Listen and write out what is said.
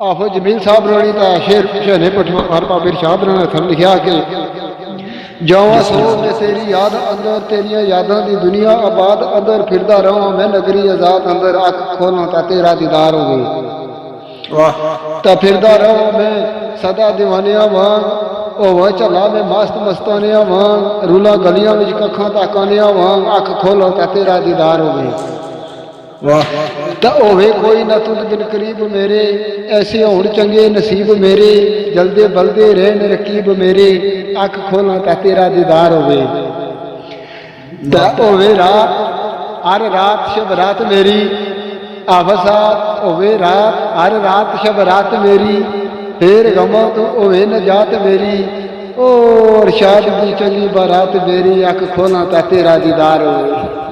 ਆਫੋ ਜਮੀਲ ਸਾਹਿਬ ਰੋਣੀ ਤਾਂ ਸ਼ੇਰ ਸ਼ਹਨੇ ਪਠਵਾਰ ਬਾਬੇ ਇਰਸ਼ਾਦ ਨੇ ਹੱਥ ਲਿਖਿਆ ਕਿ ਜਾਵਾਂ ਸੋਚ ਜੇ ਤੇਰੀ ਯਾਦ ਅੰਦਰ ਤੇਰੀਆਂ ਯਾਦਾਂ ਦੀ ਦੁਨੀਆ ਆਬਾਦ ਅੰਦਰ ਫਿਰਦਾ ਰਹਾਂ ਮੈਂ ਨਗਰੀ ਆਜ਼ਾਦ ਅੰਦਰ ਅੱਖ ਖੋਲਾਂ ਤਾਂ ਤੇਰਾ ਦੀਦਾਰ ਹੋਵੇ ਤਾਂ ਫਿਰਦਾ ਰਹਾਂ ਮੈਂ ਸਦਾ ਦੀਵਾਨਿਆਂ ਵਾਂਗ ਹੋਵਾਂ ਝੱਲਾ ਮੈਂ ਮਸਤ ਮਸਤਾਨਿਆਂ ਵਾਂਗ ਰੂਲਾ ਗਲੀਆਂ ਵਿੱਚ ਕੱਖਾਂ ਤਾਕਾਨਿਆਂ ਵਾਂਗ ਅੱਖ ਖੋਲਾਂ ਤਾਂ ਤੇਰਾ ਦੀਦਾਰ ਹੋਵੇ ਤਾਂ ਹੋਵੇ ਕੋਈ ਨਾ ਤੁਧ ਬਿਨ ਕਰੀਬ ਮੇਰੇ ਐਸੇ ਹੋਣ ਚੰਗੇ ਨਸੀਬ ਮੇਰੇ ਜਲਦੇ ਬਲਦੇ ਰਹਿਣ ਰਕੀਬ ਮੇਰੇ ਅੱਖ ਖੋਲਾਂ ਤਾਂ ਤੇਰਾ ਦੀਦਾਰ ਹੋਵੇ ਤਾਂ ਹੋਵੇ ਰਾਤ ਹਰ ਰਾਤ ਸ਼ਬ ਰਾਤ ਮੇਰੀ ਆਫਸਾਤ ਹੋਵੇ ਰਾਤ ਹਰ ਰਾਤ ਸ਼ਬ ਰਾਤ ਮੇਰੀ ਫੇਰ ਗਮਾਂ ਤੋਂ ਹੋਵੇ ਨਜਾਤ ਮੇਰੀ ਓ ਇਰਸ਼ਾਦ ਦੀ ਚੰਗੀ ਬਾਰਾਤ ਮੇਰੀ ਅੱਖ ਖੋਲਾਂ ਤਾਂ ਤੇਰਾ ਦੀਦਾਰ ਹੋਵੇ।